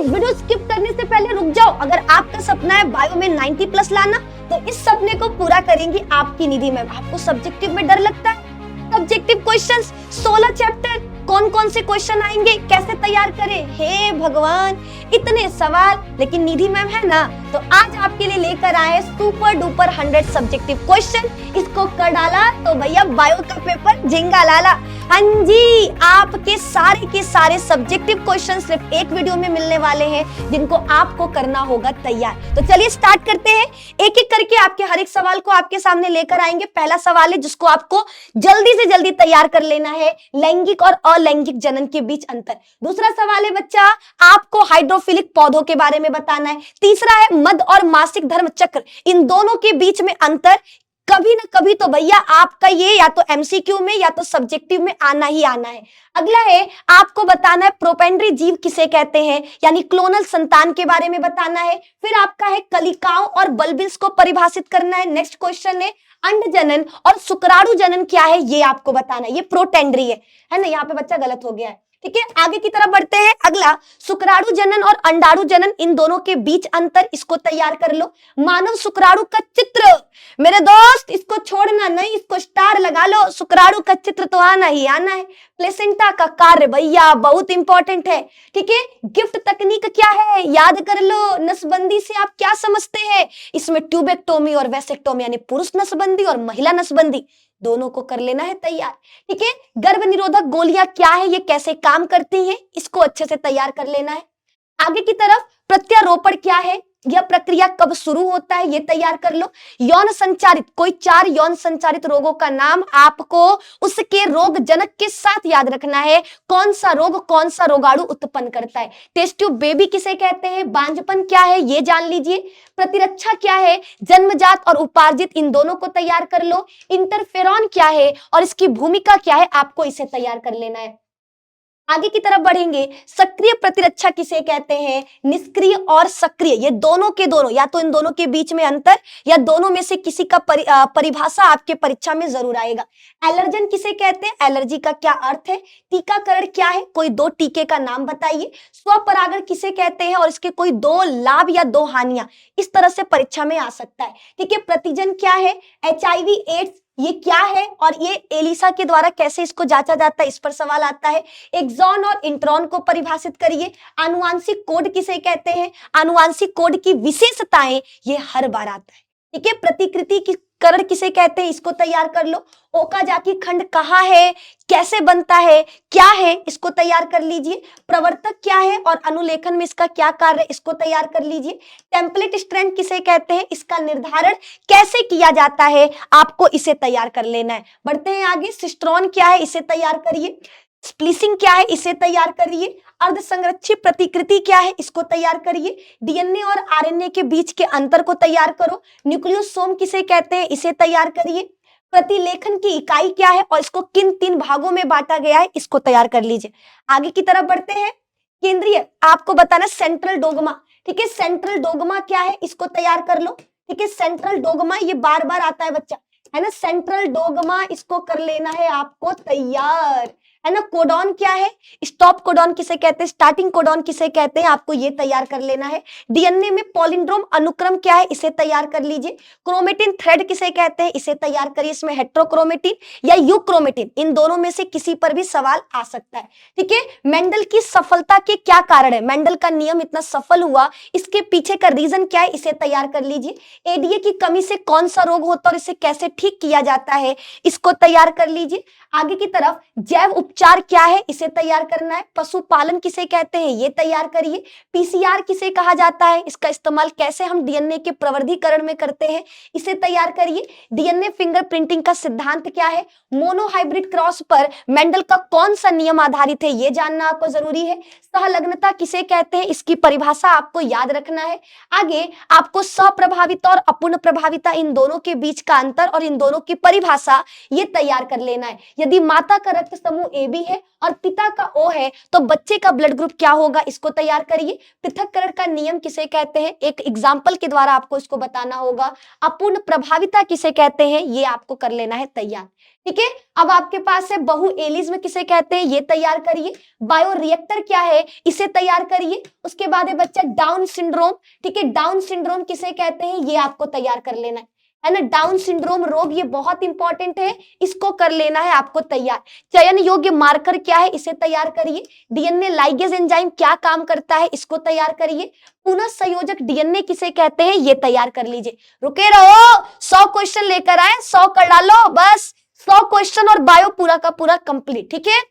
Video skip करने से पहले रुक जाओ। अगर आपका सपना है बायो में 90 प्लस लाना, तो इस सपने को पूरा करेंगी आपकी निधि मैम। आपको सब्जेक्टिव में डर लगता है? सब्जेक्टिव क्वेश्चंस 16 चैप्टर, कौन कौन से क्वेश्चन आएंगे, कैसे तैयार करें, हे भगवान इतने सवाल। लेकिन निधि मैम है ना, तो आज आपके लिए लेकर आए सुपर डुपर 100 सब्जेक्टिव क्वेश्चन। इसको कर डाला तो भैया बायो का पेपर झिंगा लाला। हाँ जी, आपके सारे के सारे सब्जेक्टिव क्वेश्चन सिर्फ एक वीडियो में मिलने वाले हैं, जिनको आपको करना होगा तैयार। तो चलिए स्टार्ट करते हैं। एक एक करके आपके हर एक सवाल को आपके सामने लेकर आएंगे। पहला सवाल है जिसको आपको जल्दी से जल्दी तैयार कर लेना है, लैंगिक और अलैंगिक जनन के बीच अंतर। दूसरा सवाल है बच्चा, आपको हाइड्रोफिलिक पौधों के बारे में बताना है। तीसरा है मध और मासिक धर्म चक्र, इन दोनों के बीच में अंतर। कभी ना कभी तो भैया आपका ये या तो एमसीक्यू में या तो सब्जेक्टिव में आना ही आना है। अगला है, आपको बताना है प्रोपेंड्री जीव किसे कहते हैं, यानी क्लोनल संतान के बारे में बताना है। फिर आपका है कलिकाओं और बल्बिल्स को परिभाषित करना है। नेक्स्ट क्वेश्चन है अंड जनन और शुक्राणु जनन क्या है, ये आपको बताना है। ये प्रोटेंड्री है ना, यहाँ पे बच्चा गलत हो गया है। ठीक है, आगे की तरफ बढ़ते हैं। अगला, शुक्राणु जनन और अंडाणु जनन, इन दोनों के बीच अंतर, इसको तैयार कर लो। मानव शुक्राणु का चित्र, मेरे दोस्त इसको छोड़ना नहीं, इसको स्टार लगा लो। शुक्राणु का चित्र तो आना ही आना है। प्लेसेंटा का कार्य भैया बहुत इंपॉर्टेंट है। ठीक है, गिफ्ट तकनीक क्या है, याद कर लो। नसबंदी से आप क्या समझते हैं, इसमें ट्यूबेक्टोमी और वैसेक्टोमी, यानी पुरुष नसबंदी और महिला नसबंदी, दोनों को कर लेना है तैयार। ठीक है, गर्भ निरोधक गोलियां क्या है, ये कैसे काम करती हैं, इसको अच्छे से तैयार कर लेना है। आगे की तरफ प्रत्यारोपण क्या है, यह प्रक्रिया कब शुरू होता है, ये तैयार कर लो। यौन संचारित, कोई 4 यौन संचारित रोगों का नाम आपको उसके रोग जनक के साथ याद रखना है। कौन सा रोग कौन सा रोगाणु उत्पन्न करता है। टेस्ट ट्यूब बेबी किसे कहते हैं, बांझपन क्या है, ये जान लीजिए। प्रतिरक्षा क्या है, जन्मजात और उपार्जित, इन दोनों को तैयार कर लो। इंटरफेरॉन क्या है और इसकी भूमिका क्या है, आपको इसे तैयार कर लेना है। आगे की तरफ बढ़ेंगे, सक्रिय प्रतिरक्षा किसे कहते हैं, निष्क्रिय और सक्रिय, ये दोनों के दोनों, या तो इन दोनों के बीच में अंतर या दोनों में से किसी का परिभाषा आपके परीक्षा में जरूर आएगा। एलर्जन किसे कहते हैं, एलर्जी का क्या अर्थ है। टीकाकरण क्या है, कोई 2 टीके का नाम बताइए। स्वपरागण किसे कहते हैं और इसके कोई 2 लाभ या 2 हानियां, इस तरह से परीक्षा में आ सकता है। ठीक है, प्रतिजन क्या है, एचआईवी एड्स ये क्या है और ये एलिसा के द्वारा कैसे इसको जांचा जाता है, इस पर सवाल आता है। एक्सॉन और इंट्रॉन को परिभाषित करिए। आनुवांशिक कोड किसे कहते हैं, आनुवांशिक कोड की विशेषताएं, ये हर बार आता है। ठीक है, प्रतिकृति की करण किसे कहते हैं, इसको तैयार कर लो। ओकाजाकी खंड कहाँ है, कैसे बनता है, क्या है, इसको तैयार कर लीजिए। प्रवर्तक क्या है और अनुलेखन में इसका क्या कार्य है, इसको तैयार कर लीजिए। टेम्पलेट स्ट्रेंथ किसे कहते हैं, इसका निर्धारण कैसे किया जाता है, आपको इसे तैयार कर लेना है। बढ़ते हैं आगे, सिस्ट्रॉन क्या है, इसे तैयार करिए। स्प्लिसिंग क्या है, इसे तैयार करिए। अर्धसंरक्षित प्रतिकृति क्या है, इसको तैयार करिए। डीएनए और आरएनए के बीच के अंतर को तैयार करो। न्यूक्लियोसोम किसे कहते हैं, इसे तैयार करिए। प्रतिलेखन की इकाई क्या है और इसको किन 3 भागों में बांटा गया है, इसको तैयार कर लीजिए। आगे की तरफ बढ़ते हैं। केंद्रीय, आपको बताना सेंट्रल डोगमा। ठीक है, सेंट्रल डोगमा क्या है, इसको तैयार कर लो। ठीक है, सेंट्रल डोगमा ये बार बार आता है बच्चा, है ना। सेंट्रल डोगमा, इसको कर लेना है आपको तैयार, है ना। कोडॉन क्या है, स्टॉप कोडॉन किसे कहते हैं, स्टार्टिंग कोडॉन किसे कहते हैं, आपको ये तैयार कर लेना है। डीएनए में पॉलिंड्रोम अनुक्रम क्या है, इसे तैयार कर लीजिए। क्रोमेटिन थ्रेड किसे कहते हैं, इसे तैयार करिए। इसमें हेट्रोक्रोमेटिन या यूक्रोमेटिन, इन दोनों में से किसी पर भी सवाल आ सकता है। ठीक है, मेंडल की सफलता के क्या कारण है, मेंडल का नियम इतना सफल हुआ, इसके पीछे का रीजन क्या है, इसे तैयार कर लीजिए। एडीए की कमी से कौन सा रोग होता है और इसे कैसे ठीक किया जाता है, इसको तैयार कर लीजिए। आगे की तरफ जैव उपचार क्या है, इसे तैयार करना है। पशुपालन किसे कहते हैं, ये तैयार करिए। पीसीआर किसे कहा जाता है, इसका इस्तेमाल कैसे हम डीएनए के प्रवर्धीकरण में करते हैं, इसे तैयार करिए। डीएनए फिंगरप्रिंटिंग का सिद्धांत क्या है। मोनोहाइब्रिड क्रॉस पर मेंडल का कौन सा नियम आधारित है, ये जानना आपको जरूरी है। सहलग्नता किसे कहते हैं, इसकी परिभाषा आपको याद रखना है। आगे आपको सप्रभाविता और अपूर्ण प्रभाविता, इन दोनों के बीच का अंतर और इन दोनों की परिभाषा, ये तैयार कर लेना है। यदि माता का रक्त समूह AB है और पिता का O है, तो बच्चे का ब्लड ग्रुप क्या होगा, इसको तैयार करिए। पृथक्करण का नियम किसे कहते हैं, एक एग्जाम्पल के द्वारा आपको इसको बताना होगा। अपूर्ण प्रभाविता किसे कहते हैं, ये आपको कर लेना है तैयार। ठीक है, अब आपके पास है बहु एलिज्म किसे कहते हैं, ये तैयार करिए। बायोरिएक्टर क्या है, इसे तैयार करिए। उसके बाद है बच्चा डाउन सिंड्रोम। ठीक है, डाउन सिंड्रोम किसे कहते हैं, ये आपको तैयार कर लेना है ना। डाउन सिंड्रोम रोग ये बहुत इंपॉर्टेंट है, इसको कर लेना है आपको तैयार। चयन योग्य मार्कर क्या है, इसे तैयार करिए। डीएनए लाइगेज एंजाइम क्या काम करता है, इसको तैयार करिए। पुनः संयोजक डीएनए किसे कहते हैं, ये तैयार कर लीजिए। रुके रहो, 100 क्वेश्चन लेकर आए, 100 कर डालो, बस 100 क्वेश्चन और बायो पूरा का पूरा कंप्लीट। ठीक है,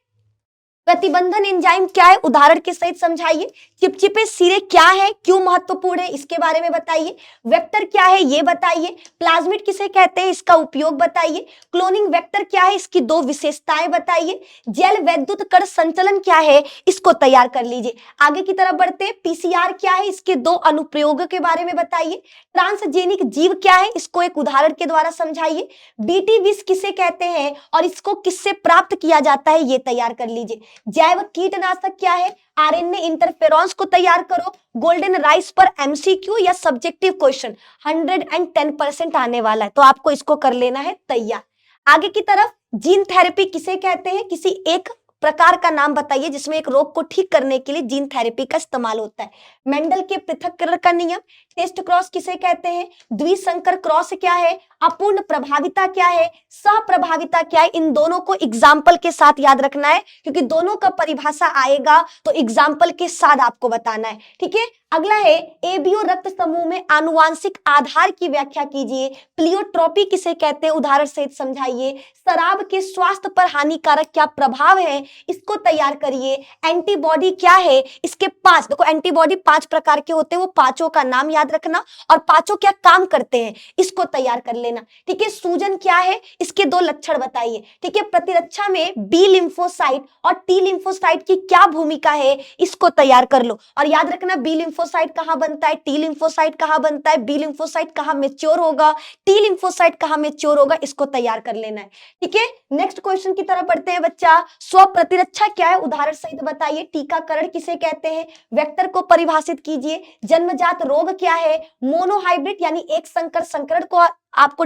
प्रतिबंधन एंजाइम क्या है, उदाहरण के सहित समझाइए। चिपचिपे सिरे क्या है, क्यों महत्वपूर्ण है, इसके बारे में बताइए। वेक्टर क्या है, ये बताइए। प्लाज्मिड किसे कहते हैं, इसका उपयोग बताइए। क्लोनिंग वेक्टर क्या है, इसकी 2 विशेषताएं बताइए। जैल वैद्युत कण संचलन क्या है, इसको तैयार कर लीजिए। आगे की तरफ बढ़ते हैं। पीसीआर क्या है, इसके 2 अनुप्रयोगों के बारे में बताइए। ट्रांसजेनिक जीव क्या है, इसको एक उदाहरण के द्वारा समझाइए। बीटी विष किसे कहते हैं और इसको किससे प्राप्त किया जाता है, ये तैयार कर लीजिए। जैव कीटनाशक क्या है, आरएनए इंटरफेरॉन्स को तैयार करो। गोल्डन राइस पर एमसीक्यू या सब्जेक्टिव क्वेश्चन 110% आने वाला है, तो आपको इसको कर लेना है तैयार। आगे की तरफ जीन थेरेपी किसे कहते हैं, किसी एक प्रकार का नाम बताइए जिसमें एक रोग को ठीक करने के लिए जीन थेरेपी का इस्तेमाल होता है। मेंडल के पृथक्करण का नियम। टेस्ट क्रॉस किसे कहते हैं, द्विसंकर क्रॉस क्या है, अपूर्ण प्रभाविता क्या है, सप्रभाविता क्या है, इन दोनों को एग्जाम्पल के साथ याद रखना है, क्योंकि दोनों का परिभाषा आएगा तो एग्जाम्पल के साथ आपको बताना है। ठीक है, अगला है एबीओ रक्त समूह में आनुवांशिक आधार की व्याख्या कीजिए। प्लियोट्रोपी किसे कहते हैं, उदाहरण सहित समझाइए। शराब के स्वास्थ्य पर हानिकारक क्या प्रभाव है, इसको तैयार करिए। एंटीबॉडी क्या है, इसके 5 देखो, एंटीबॉडी 5 प्रकार के होते हैं, वो पांचों का नाम याद रखना और पांचों क्या काम करते हैं, इसको तैयार कर लेना। ठीक है, सूजन क्या है, इसके 2 लक्षण बताइए। ठीक है, प्रतिरक्षा में बी लिम्फोसाइट और टी लिम्फोसाइट की क्या भूमिका है, इसको तैयार कर लो। और याद रखना, बी लिम्फोसाइट कहां बनता है, टी लिम्फोसाइट कहां बनता है, बी लिम्फोसाइट कहां मैच्योर होगा, टी लिम्फोसाइट कहां मैच्योर होगा, इसको तैयार कर लेना है। ठीक है, नेक्स्ट क्वेश्चन की तरफ बढ़ते हैं बच्चा। स्व प्रतिरक्षा क्या है, उदाहरण सहित बताइए। टीकाकरण किसे कहते हैं, वेक्टर को परिभाषित कीजिए। जन्मजात रोग क्या है, मोनोहाइब्रिड यानी एक संकर संकरण को आपको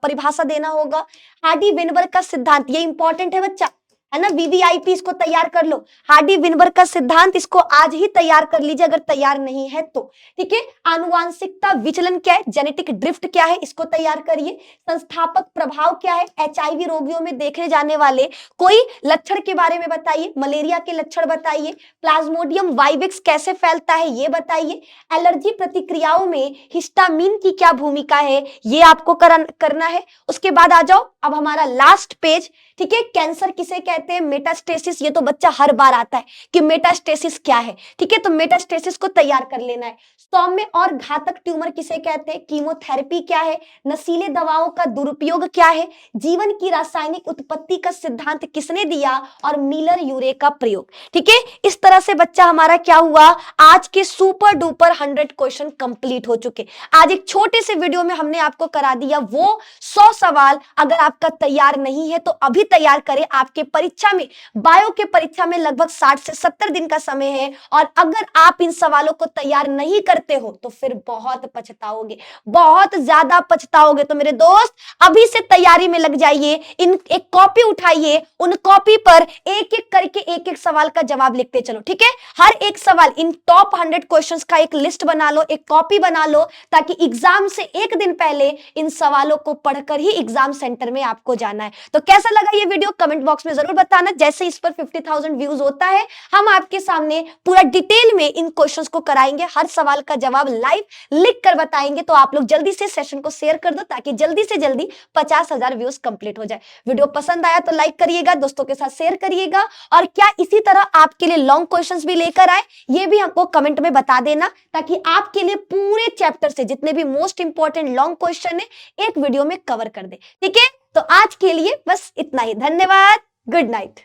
परिभाषा देना होगा। हार्डी वेनबर्ग का सिद्धांत, ये इंपॉर्टेंट है बच्चा, है ना, वीवीआईपी, इसको तैयार कर लो। हार्डी वेनबर्ग का सिद्धांत, इसको आज ही तैयार कर लीजिए अगर तैयार नहीं है तो। ठीक है, आनुवांशिकता विचलन क्या है, जेनेटिक ड्रिफ्ट क्या है, इसको तैयार करिए। संस्थापक प्रभाव क्या है, एचआईवी रोगियों में देखे जाने वाले कोई लक्षण के बारे में बताइए। मलेरिया के लक्षण बताइए। प्लाज्मोडियम वाइवेक्स कैसे फैलता है, ये बताइए। एलर्जी प्रतिक्रियाओं में हिस्टामिन की क्या भूमिका है, ये आपको करना है। उसके बाद आ जाओ अब हमारा लास्ट पेज। ठीक है, कैंसर किसे कहते हैं, मेटास्टेसिस, ये तो बच्चा हर बार आता है कि मेटास्टेसिस क्या है। ठीक है, तो मेटास्टेसिस को तैयार कर लेना है। सौम्य और घातक ट्यूमर किसे कहते हैं, कीमोथेरेपी क्या है, नशीले दवाओं का दुरुपयोग क्या है, जीवन की रासायनिक उत्पत्ति का सिद्धांत किसने दिया, और मिलर यूरे का प्रयोग। ठीक है, इस तरह से बच्चा हमारा क्या हुआ, आज के सुपर डुपर 100 क्वेश्चन कंप्लीट हो चुके। आज एक छोटे से वीडियो में हमने आपको करा दिया वो 100 सवाल। अगर आपका तैयार नहीं है तो अभी तैयार करें, आपके परीक्षा में, बायो के परीक्षा में लगभग 60 से 70 दिन का समय है, और अगर आप इन सवालों को तैयार नहीं करते हो तो फिर बहुत पछताओगे, बहुत ज्यादा पछताओगे। तो मेरे दोस्त अभी से तैयारी में लग जाइए, इन एक कॉपी उठाइए, उन कॉपी पर एक एक करके एक एक सवाल का जवाब लिखते चलो। ठीक है, हर एक सवाल, इन टॉप 100 क्वेश्चंस का एक लिस्ट बना लो, एक कॉपी बना लो, ताकि एग्जाम से एक दिन पहले इन सवालों को पढ़कर ही एग्जाम सेंटर में आपको जाना है। तो कैसा लगा ये वीडियो, कमेंट बॉक्स में जरूर बताना। जैसे इस पर 50,000 व्यूज होता है, हम आपके सामने पूरा डिटेल में इन क्वेश्चंस को कराएंगे, हर सवाल का जवाब लाइव लिख कर बताएंगे। तो आप लोग जल्दी से सेशन को शेयर कर दो, ताकि जल्दी से जल्दी 50,000 व्यूज कंप्लीट हो जाए। वीडियो पसंद आया तो लाइक करिएगा, दोस्तों के साथ शेयर करिएगा, और क्या इसी तरह आपके लिए लॉन्ग क्वेश्चंस भी लेकर आए, ये भी हमको कमेंट में बता देना, ताकि आपके लिए पूरे चैप्टर से जितने भी मोस्ट इंपॉर्टेंट लॉन्ग क्वेश्चन है एक वीडियो में कवर कर दे। ठीक है, तो आज के लिए बस इतना ही। धन्यवाद, गुड नाइट।